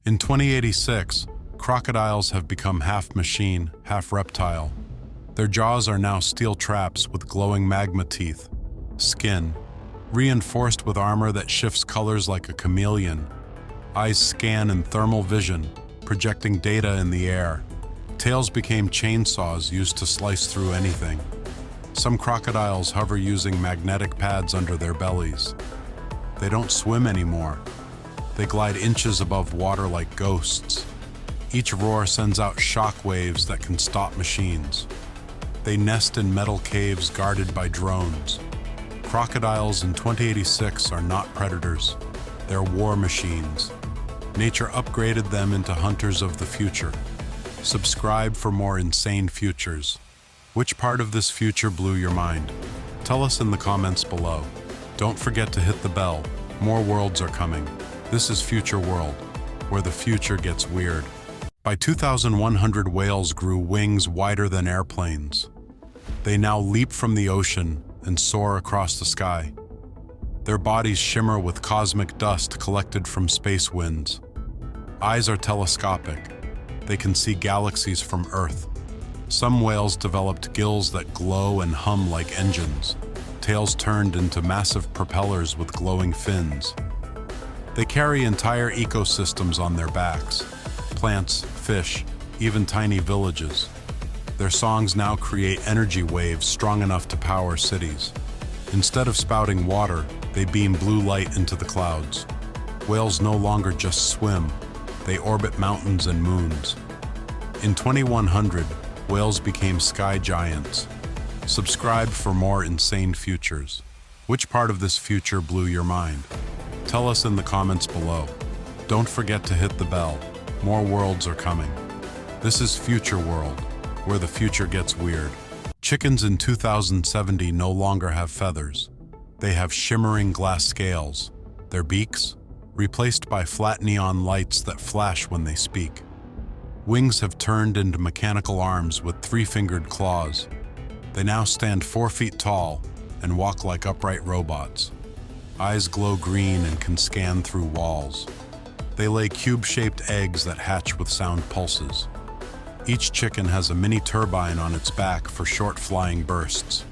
In 2086, crocodiles have become half machine, half reptile. Their jaws are now steel traps with glowing magma teeth, skin, reinforced with armor that shifts colors like a chameleon. Eyes scan in thermal vision, projecting data in the air. Tails became chainsaws used to slice through anything. Some crocodiles hover using magnetic pads under their bellies. They don't swim anymore. They glide inches above water like ghosts. Each roar sends out shock waves that can stop machines. They nest in metal caves guarded by drones. Crocodiles in 2086 are not predators. They're war machines. Nature upgraded them into hunters of the future. Subscribe for more insane futures. Which part of this future blew your mind? Tell us in the comments below. Don't forget to hit the bell. More worlds are coming. This is Future World, where the future gets weird. By 2100, whales grew wings wider than airplanes. They now leap from the ocean and soar across the sky. Their bodies shimmer with cosmic dust collected from space winds. Eyes are telescopic. They can see galaxies from Earth. Some whales developed gills that glow and hum like engines, tails turned into massive propellers with glowing fins. They carry entire ecosystems on their backs, plants, fish, even tiny villages. Their songs now create energy waves strong enough to power cities. Instead of spouting water, they beam blue light into the clouds. Whales no longer just swim, they orbit mountains and moons. In 2100, whales became sky giants. Subscribe for more insane futures. Which part of this future blew your mind? Tell us in the comments below. Don't forget to hit the bell. More worlds are coming. This is Future World, where the future gets weird. Chickens in 2070 no longer have feathers. They have shimmering glass scales. Their beaks, replaced by flat neon lights that flash when they speak. Wings have turned into mechanical arms with three-fingered claws. They now stand 4 feet tall and walk like upright robots. Eyes glow green and can scan through walls. They lay cube-shaped eggs that hatch with sound pulses. Each chicken has a mini turbine on its back for short flying bursts.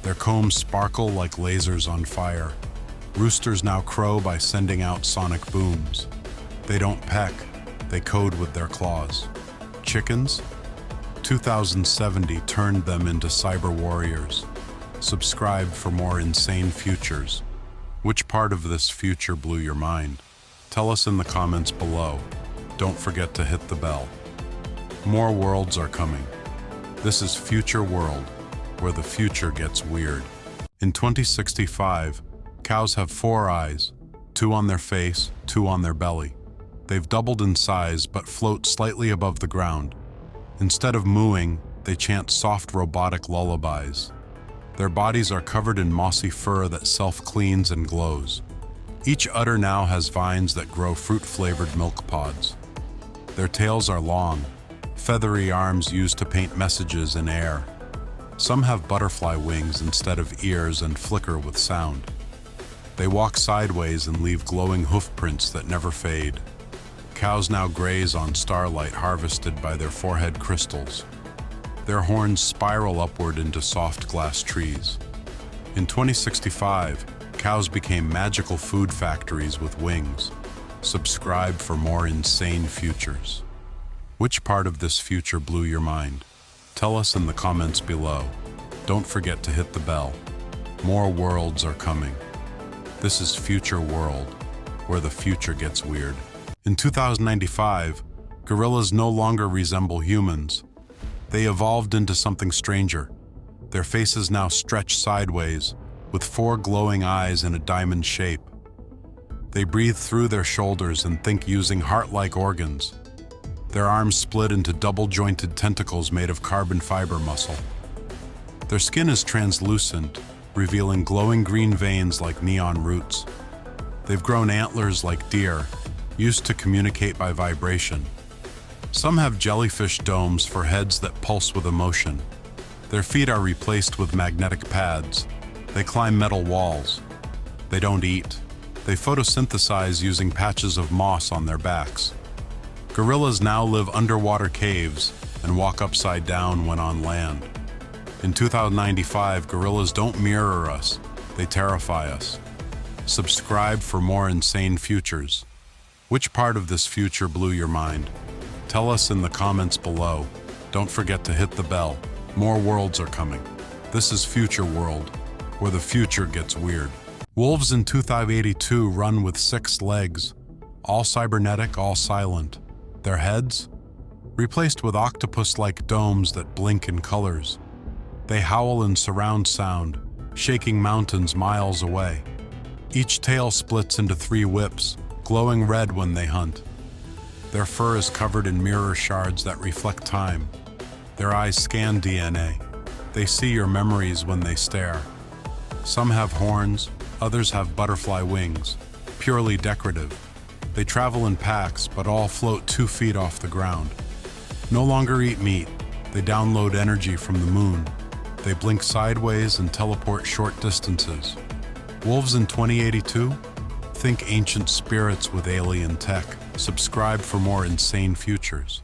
Their combs sparkle like lasers on fire. Roosters now crow by sending out sonic booms. They don't peck, they code with their claws. Chickens? 2070 turned them into cyber warriors. Subscribe for more insane futures. Which part of this future blew your mind? Tell us in the comments below. Don't forget to hit the bell. More worlds are coming. This is Future World, where the future gets weird. In 2065, cows have 4 eyes, 2 on their face, 2 on their belly. They've doubled in size but float slightly above the ground. Instead of mooing, they chant soft robotic lullabies. Their bodies are covered in mossy fur that self-cleans and glows. Each udder now has vines that grow fruit-flavored milk pods. Their tails are long, feathery arms used to paint messages in air. Some have butterfly wings instead of ears and flicker with sound. They walk sideways and leave glowing hoof prints that never fade. Cows now graze on starlight harvested by their forehead crystals. Their horns spiral upward into soft glass trees. In 2065, cows became magical food factories with wings. Subscribe for more insane futures. Which part of this future blew your mind? Tell us in the comments below. Don't forget to hit the bell. More worlds are coming. This is Future World, where the future gets weird. In 2095, gorillas no longer resemble humans. They evolved into something stranger. Their faces now stretch sideways, with 4 glowing eyes in a diamond shape. They breathe through their shoulders and think using heart-like organs. Their arms split into double-jointed tentacles made of carbon fiber muscle. Their skin is translucent, revealing glowing green veins like neon roots. They've grown antlers like deer, used to communicate by vibration. Some have jellyfish domes for heads that pulse with emotion. Their feet are replaced with magnetic pads. They climb metal walls. They don't eat. They photosynthesize using patches of moss on their backs. Gorillas now live underwater caves and walk upside down when on land. In 2095, gorillas don't mirror us, they terrify us. Subscribe for more insane futures. Which part of this future blew your mind? Tell us in the comments below. Don't forget to hit the bell. More worlds are coming. This is Future World, where the future gets weird. Wolves in 2082 run with 6 legs, all cybernetic, all silent. Their heads? Replaced with octopus-like domes that blink in colors. They howl in surround sound, shaking mountains miles away. Each tail splits into 3 whips, glowing red when they hunt. Their fur is covered in mirror shards that reflect time. Their eyes scan DNA. They see your memories when they stare. Some have horns, others have butterfly wings, purely decorative. They travel in packs, but all float 2 feet off the ground. No longer eat meat, they download energy from the moon. They blink sideways and teleport short distances. Wolves in 2082? Think ancient spirits with alien tech. Subscribe for more insane futures.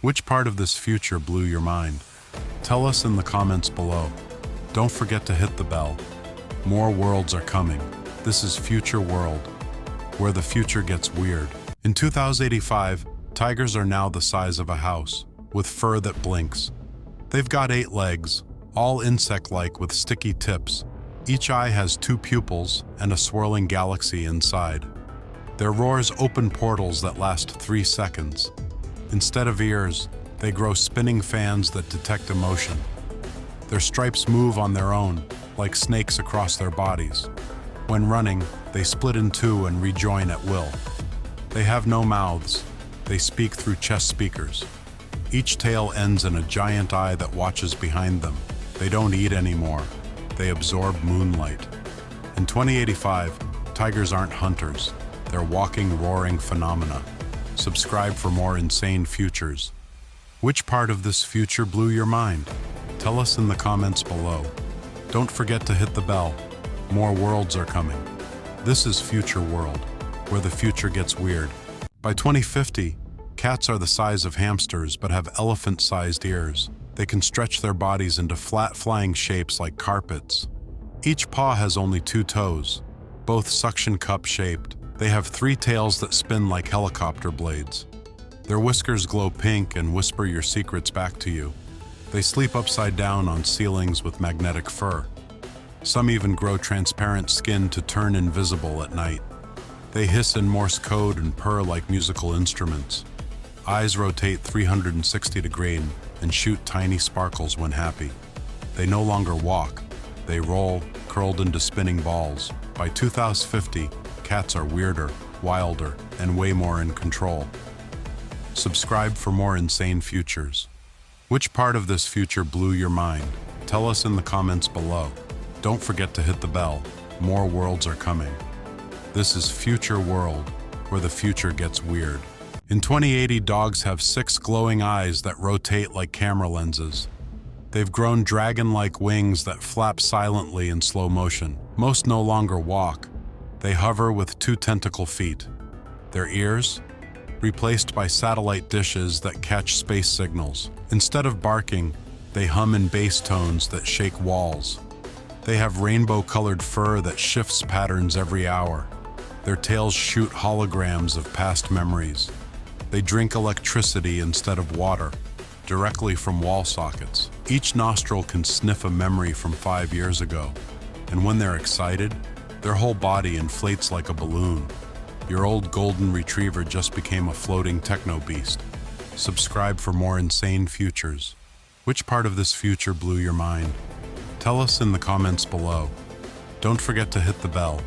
Which part of this future blew your mind? Tell us in the comments below. Don't forget to hit the bell. More worlds are coming. This is Future World, where the future gets weird. In 2085, tigers are now the size of a house, with fur that blinks. They've got 8 legs, all insect-like with sticky tips. Each eye has 2 pupils and a swirling galaxy inside. Their roars open portals that last 3 seconds. Instead of ears, they grow spinning fans that detect emotion. Their stripes move on their own, like snakes across their bodies. When running, they split in 2 and rejoin at will. They have no mouths. They speak through chest speakers. Each tail ends in a giant eye that watches behind them. They don't eat anymore. They absorb moonlight. In 2085, tigers aren't hunters. They're walking, roaring phenomena. Subscribe for more insane futures. Which part of this future blew your mind? Tell us in the comments below. Don't forget to hit the bell. More worlds are coming. This is Future World, where the future gets weird. By 2050, cats are the size of hamsters but have elephant-sized ears. They can stretch their bodies into flat flying shapes like carpets. Each paw has only 2 toes, both suction cup shaped. They have 3 tails that spin like helicopter blades. Their whiskers glow pink and whisper your secrets back to you. They sleep upside down on ceilings with magnetic fur. Some even grow transparent skin to turn invisible at night. They hiss in Morse code and purr like musical instruments. Eyes rotate 360 degrees and shoot tiny sparkles when happy. They no longer walk. They roll, curled into spinning balls. By 2050, cats are weirder, wilder, and way more in control. Subscribe for more insane futures. Which part of this future blew your mind? Tell us in the comments below. Don't forget to hit the bell. More worlds are coming. This is Future World, where the future gets weird. In 2080, dogs have 6 glowing eyes that rotate like camera lenses. They've grown dragon-like wings that flap silently in slow motion. Most no longer walk. They hover with 2 tentacle feet. Their ears? Replaced by satellite dishes that catch space signals. Instead of barking, they hum in bass tones that shake walls. They have rainbow-colored fur that shifts patterns every hour. Their tails shoot holograms of past memories. They drink electricity instead of water, directly from wall sockets. Each nostril can sniff a memory from 5 years ago. And when they're excited, their whole body inflates like a balloon. Your old golden retriever just became a floating techno beast. Subscribe for more insane futures. Which part of this future blew your mind? Tell us in the comments below. Don't forget to hit the bell.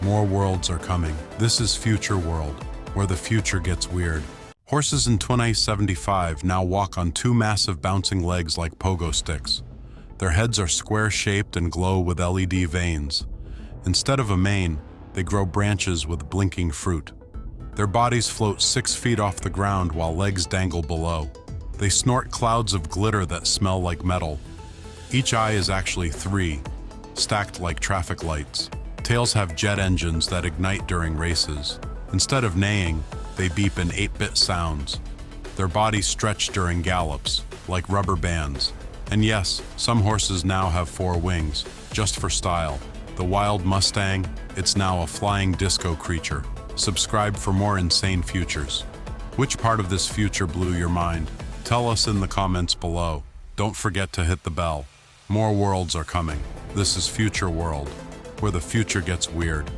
More worlds are coming. This is Future World, where the future gets weird. Horses in 2075 now walk on 2 massive bouncing legs like pogo sticks. Their heads are square-shaped and glow with LED veins. Instead of a mane, they grow branches with blinking fruit. Their bodies float 6 feet off the ground while legs dangle below. They snort clouds of glitter that smell like metal. Each eye is actually 3, stacked like traffic lights. Tails have jet engines that ignite during races. Instead of neighing, They beep in 8-bit sounds. Their bodies stretch during gallops, like rubber bands. And yes, some horses now have 4 wings, just for style. The wild Mustang, it's now a flying disco creature. Subscribe for more insane futures. Which part of this future blew your mind? Tell us in the comments below. Don't forget to hit the bell. More worlds are coming. This is Future World, where the future gets weird.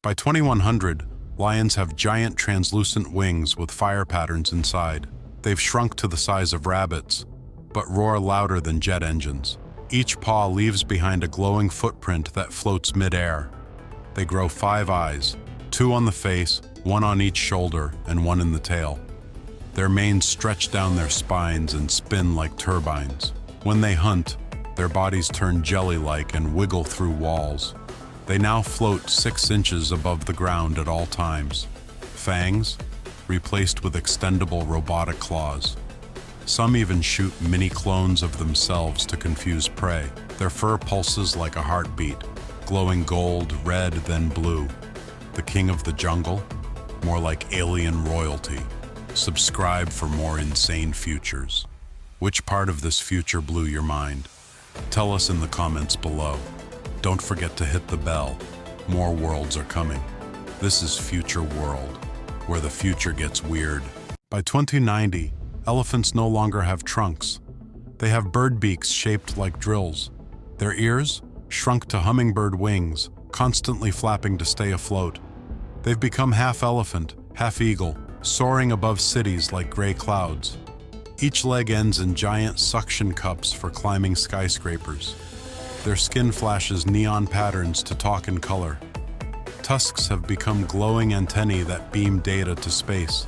By 2100, lions have giant translucent wings with fire patterns inside. They've shrunk to the size of rabbits, but roar louder than jet engines. Each paw leaves behind a glowing footprint that floats mid-air. They grow 5 eyes, 2 on the face, 1 on each shoulder, and 1 in the tail. Their manes stretch down their spines and spin like turbines. When they hunt, their bodies turn jelly-like and wiggle through walls. They now float 6 inches above the ground at all times. Fangs, replaced with extendable robotic claws. Some even shoot mini clones of themselves to confuse prey. Their fur pulses like a heartbeat, glowing gold, red, then blue. The king of the jungle, more like alien royalty. Subscribe for more insane futures. Which part of this future blew your mind? Tell us in the comments below. Don't forget to hit the bell. More worlds are coming. This is Future World, where the future gets weird. By 2090, elephants no longer have trunks. They have bird beaks shaped like drills. Their ears, shrunk to hummingbird wings, constantly flapping to stay afloat. They've become half elephant, half eagle, soaring above cities like gray clouds. Each leg ends in giant suction cups for climbing skyscrapers. Their skin flashes neon patterns to talk in color. Tusks have become glowing antennae that beam data to space.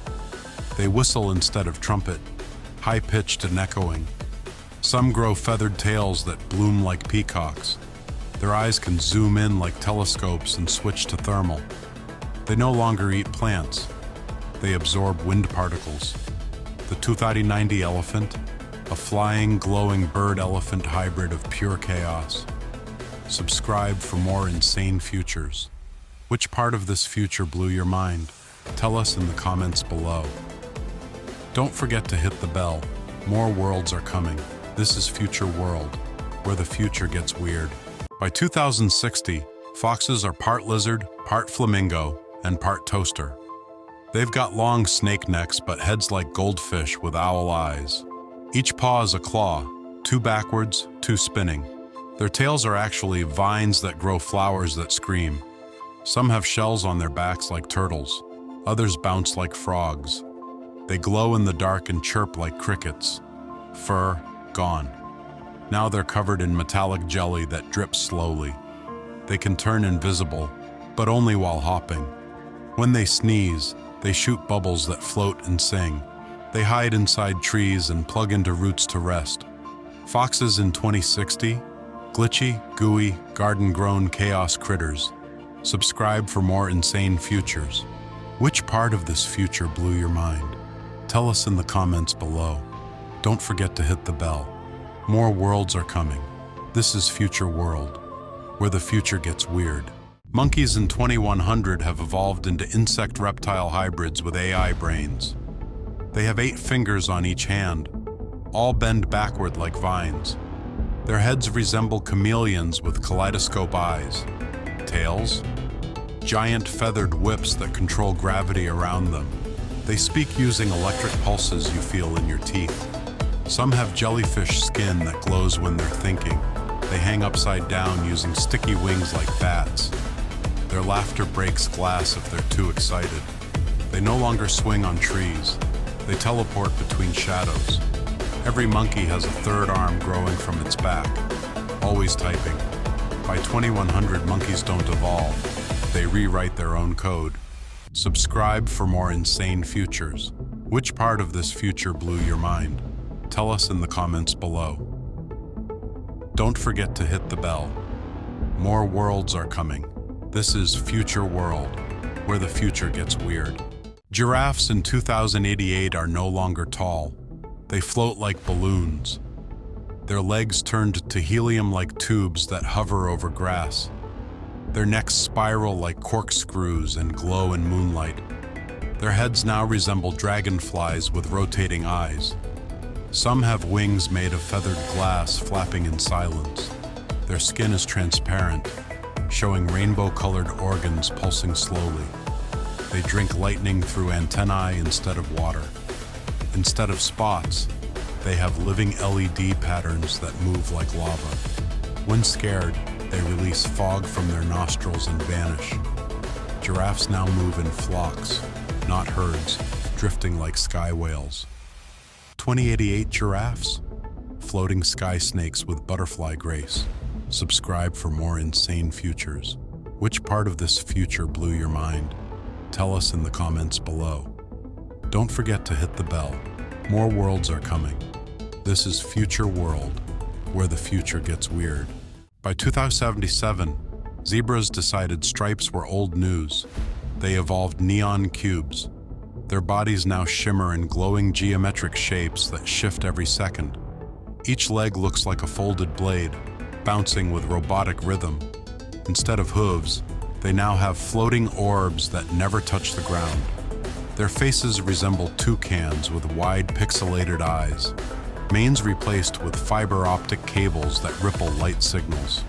They whistle instead of trumpet, high-pitched and echoing. Some grow feathered tails that bloom like peacocks. Their eyes can zoom in like telescopes and switch to thermal. They no longer eat plants. They absorb wind particles. The 2090 elephant, a flying, glowing bird-elephant hybrid of pure chaos. Subscribe for more insane futures. Which part of this future blew your mind? Tell us in the comments below. Don't forget to hit the bell. More worlds are coming. This is Future World, where the future gets weird. By 2060, foxes are part lizard, part flamingo, and part toaster. They've got long snake necks but heads like goldfish with owl eyes. Each paw is a claw, 2 backwards, 2 spinning. Their tails are actually vines that grow flowers that scream. Some have shells on their backs like turtles. Others bounce like frogs. They glow in the dark and chirp like crickets. Fur, gone. Now they're covered in metallic jelly that drips slowly. They can turn invisible, but only while hopping. When they sneeze, they shoot bubbles that float and sing. They hide inside trees and plug into roots to rest. Foxes in 2060, glitchy, gooey, garden-grown chaos critters. Subscribe for more insane futures. Which part of this future blew your mind? Tell us in the comments below. Don't forget to hit the bell. More worlds are coming. This is Future World, where the future gets weird. Monkeys in 2100 have evolved into insect-reptile hybrids with AI brains. They have 8 fingers on each hand, all bend backward like vines. Their heads resemble chameleons with kaleidoscope eyes. Tails? Giant feathered whips that control gravity around them. They speak using electric pulses you feel in your teeth. Some have jellyfish skin that glows when they're thinking. They hang upside down using sticky wings like bats. Their laughter breaks glass if they're too excited. They no longer swing on trees. They teleport between shadows. Every monkey has a 3rd arm growing from its back, always typing. By 2100, monkeys don't evolve. They rewrite their own code. Subscribe for more insane futures. Which part of this future blew your mind? Tell us in the comments below. Don't forget to hit the bell. More worlds are coming. This is Future World, where the future gets weird. Giraffes in 2088 are no longer tall. They float like balloons. Their legs turned to helium-like tubes that hover over grass. Their necks spiral like corkscrews and glow in moonlight. Their heads now resemble dragonflies with rotating eyes. Some have wings made of feathered glass flapping in silence. Their skin is transparent, showing rainbow-colored organs pulsing slowly. They drink lightning through antennae instead of water. Instead of spots, they have living LED patterns that move like lava. When scared, they release fog from their nostrils and vanish. Giraffes now move in flocks, not herds, drifting like sky whales. 2088 giraffes, floating sky snakes with butterfly grace. Subscribe for more insane futures. Which part of this future blew your mind? Tell us in the comments below. Don't forget to hit the bell. More worlds are coming. This is Future World, where the future gets weird. By 2077, zebras decided stripes were old news. They evolved neon cubes. Their bodies now shimmer in glowing geometric shapes that shift every second. Each leg looks like a folded blade, bouncing with robotic rhythm. Instead of hooves, they now have floating orbs that never touch the ground. Their faces resemble toucans with wide pixelated eyes, manes replaced with fiber optic cables that ripple light signals.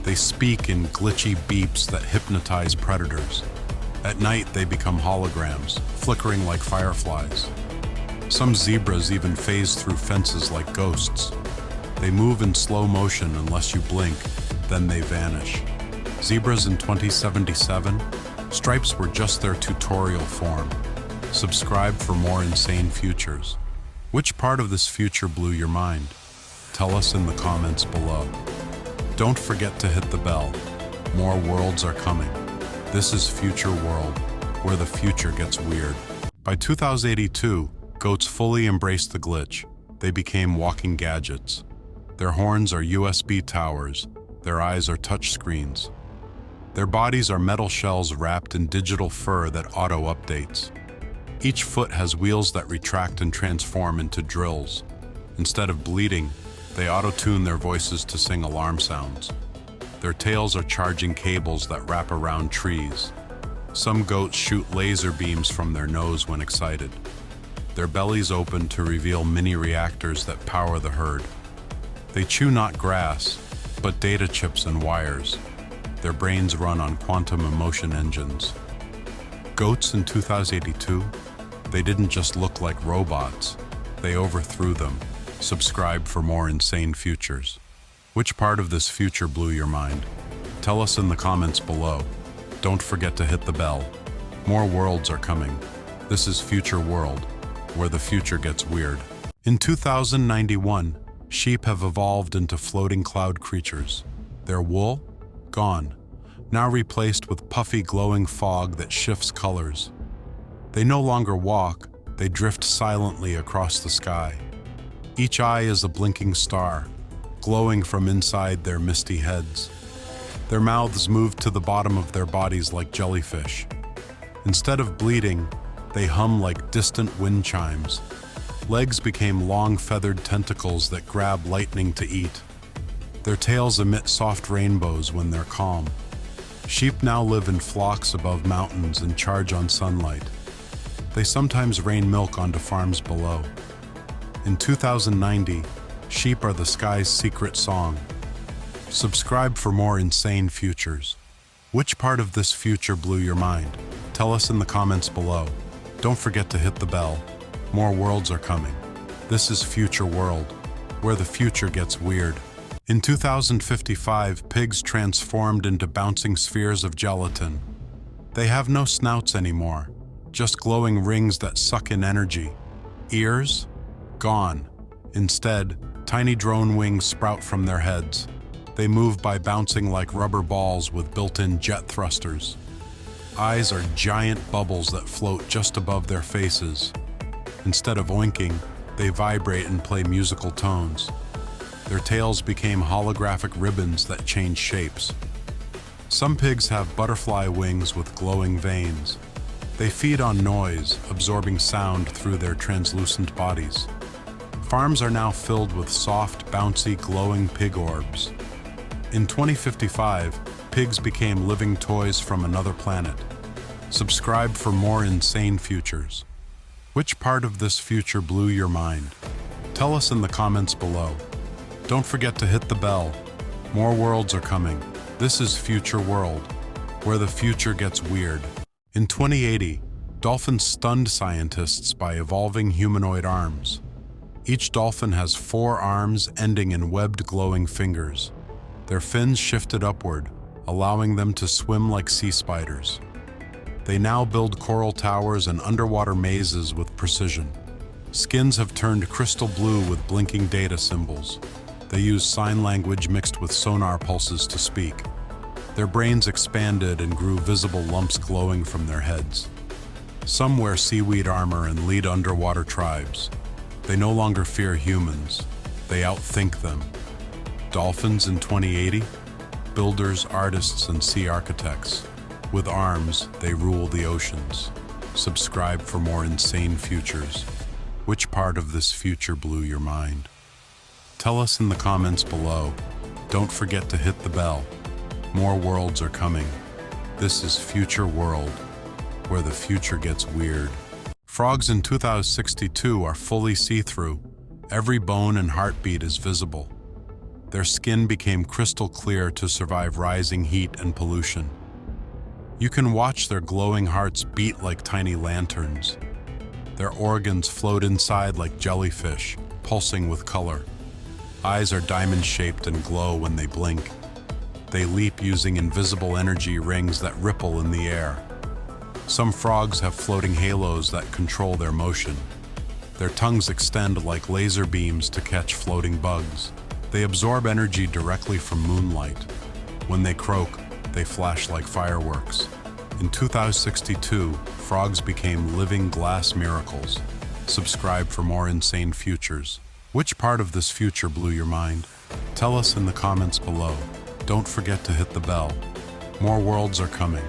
They speak in glitchy beeps that hypnotize predators. At night, they become holograms, flickering like fireflies. Some zebras even phase through fences like ghosts. They move in slow motion unless you blink, then they vanish. Zebras in 2077, stripes were just their tutorial form. Subscribe for more insane futures. Which part of this future blew your mind? Tell us in the comments below. Don't forget to hit the bell. More worlds are coming. This is Future World, where the future gets weird. By 2082, goats fully embraced the glitch. They became walking gadgets. Their horns are USB towers. Their eyes are touch screens. Their bodies are metal shells wrapped in digital fur that auto-updates. Each foot has wheels that retract and transform into drills. Instead of bleeding, they auto-tune their voices to sing alarm sounds. Their tails are charging cables that wrap around trees. Some goats shoot laser beams from their nose when excited. Their bellies open to reveal mini reactors that power the herd. They chew not grass, but data chips and wires. Their brains run on quantum emotion engines. Goats in 2082, they didn't just look like robots, they overthrew them. Subscribe for more insane futures. Which part of this future blew your mind? Tell us in the comments below. Don't forget to hit the bell. More worlds are coming. This is Future World, where the future gets weird. In 2091, sheep have evolved into floating cloud creatures. Their wool? Gone, now replaced with puffy glowing fog that shifts colors. They no longer walk, they drift silently across the sky. Each eye is a blinking star, glowing from inside their misty heads. Their mouths move to the bottom of their bodies like jellyfish. Instead of bleeding, they hum like distant wind chimes. Legs became long feathered tentacles that grab lightning to eat. Their tails emit soft rainbows when they're calm. Sheep now live in flocks above mountains and charge on sunlight. They sometimes rain milk onto farms below. In 2090, sheep are the sky's secret song. Subscribe for more insane futures. Which part of this future blew your mind? Tell us in the comments below. Don't forget to hit the bell. More worlds are coming. This is Future World, where the future gets weird. In 2055, pigs transformed into bouncing spheres of gelatin. They have no snouts anymore, just glowing rings that suck in energy. Ears? Gone. Instead, tiny drone wings sprout from their heads. They move by bouncing like rubber balls with built-in jet thrusters. Eyes are giant bubbles that float just above their faces. Instead of oinking, they vibrate and play musical tones. Their tails became holographic ribbons that change shapes. Some pigs have butterfly wings with glowing veins. They feed on noise, absorbing sound through their translucent bodies. Farms are now filled with soft, bouncy, glowing pig orbs. In 2055, pigs became living toys from another planet. Subscribe for more insane futures. Which part of this future blew your mind? Tell us in the comments below. Don't forget to hit the bell. More worlds are coming. This is Future World, where the future gets weird. In 2080, dolphins stunned scientists by evolving humanoid arms. Each dolphin has 4 arms ending in webbed glowing fingers. Their fins shifted upward, allowing them to swim like sea spiders. They now build coral towers and underwater mazes with precision. Skins have turned crystal blue with blinking data symbols. They use sign language mixed with sonar pulses to speak. Their brains expanded and grew visible lumps glowing from their heads. Some wear seaweed armor and lead underwater tribes. They no longer fear humans. They outthink them. Dolphins in 2080? Builders, artists, and sea architects. With arms, they rule the oceans. Subscribe for more insane futures. Which part of this future blew your mind? Tell us in the comments below. Don't forget to hit the bell. More worlds are coming. This is Future World, where the future gets weird. Frogs in 2062 are fully see-through. Every bone and heartbeat is visible. Their skin became crystal clear to survive rising heat and pollution. You can watch their glowing hearts beat like tiny lanterns. Their organs float inside like jellyfish, pulsing with color. Eyes are diamond-shaped and glow when they blink. They leap using invisible energy rings that ripple in the air. Some frogs have floating halos that control their motion. Their tongues extend like laser beams to catch floating bugs. They absorb energy directly from moonlight. When they croak, they flash like fireworks. In 2062, frogs became living glass miracles. Subscribe for more insane futures. Which part of this future blew your mind? Tell us in the comments below. Don't forget to hit the bell. More worlds are coming.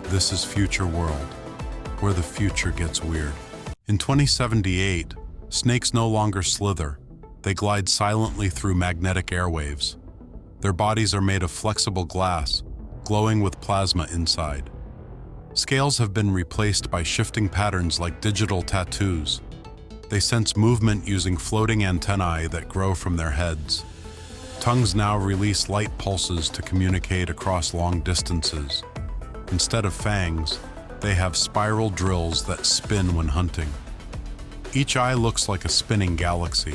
This is Future World, where the future gets weird. In 2078, snakes no longer slither. They glide silently through magnetic airwaves. Their bodies are made of flexible glass, glowing with plasma inside. Scales have been replaced by shifting patterns like digital tattoos. They sense movement using floating antennae that grow from their heads. Tongues now release light pulses to communicate across long distances. Instead of fangs, they have spiral drills that spin when hunting. Each eye looks like a spinning galaxy.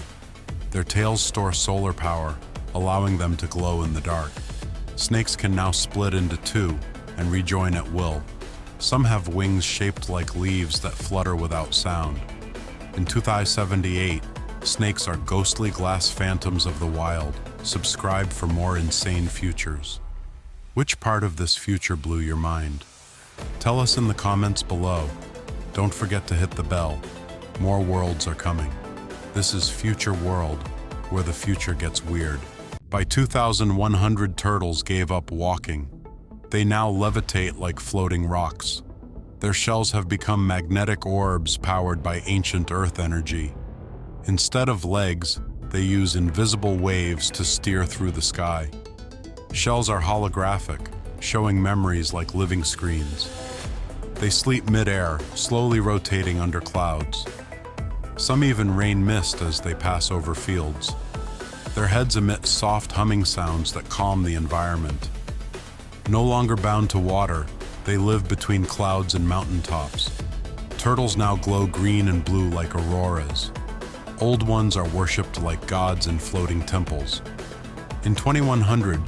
Their tails store solar power, allowing them to glow in the dark. Snakes can now split into 2 and rejoin at will. Some have wings shaped like leaves that flutter without sound. In 2078, snakes are ghostly glass phantoms of the wild. Subscribe for more insane futures. Which part of this future blew your mind? Tell us in the comments below. Don't forget to hit the bell. More worlds are coming. This is Future World, where the future gets weird. By 2100, turtles gave up walking. They now levitate like floating rocks. Their shells have become magnetic orbs powered by ancient Earth energy. Instead of legs, they use invisible waves to steer through the sky. Shells are holographic, showing memories like living screens. They sleep mid-air, slowly rotating under clouds. Some even rain mist as they pass over fields. Their heads emit soft humming sounds that calm the environment. No longer bound to water, they live between clouds and mountaintops. Turtles now glow green and blue like auroras. Old ones are worshipped like gods in floating temples. In 2100,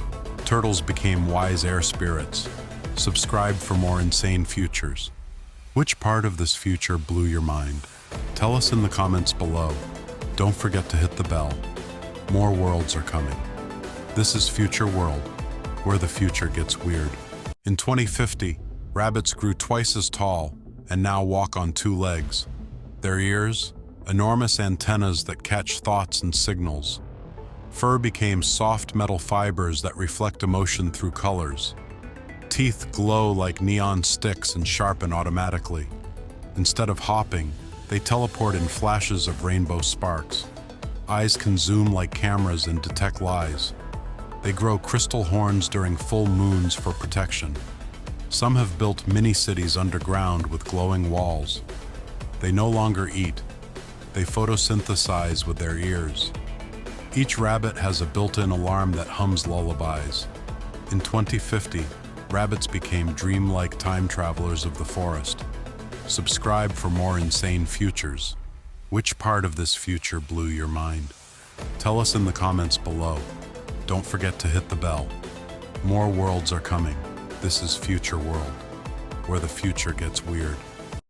turtles became wise air spirits. Subscribe for more insane futures. Which part of this future blew your mind? Tell us in the comments below. Don't forget to hit the bell. More worlds are coming. This is Future World, where the future gets weird. In 2050, rabbits grew twice as tall and now walk on 2 legs. Their ears, enormous antennas that catch thoughts and signals. Fur became soft metal fibers that reflect emotion through colors. Teeth glow like neon sticks and sharpen automatically. Instead of hopping, they teleport in flashes of rainbow sparks. Eyes can zoom like cameras and detect lies. They grow crystal horns during full moons for protection. Some have built mini-cities underground with glowing walls. They no longer eat. They photosynthesize with their ears. Each rabbit has a built-in alarm that hums lullabies. In 2050, rabbits became dreamlike time travelers of the forest. Subscribe for more insane futures. Which part of this future blew your mind? Tell us in the comments below. Don't forget to hit the bell. More worlds are coming. This is Future World, where the future gets weird.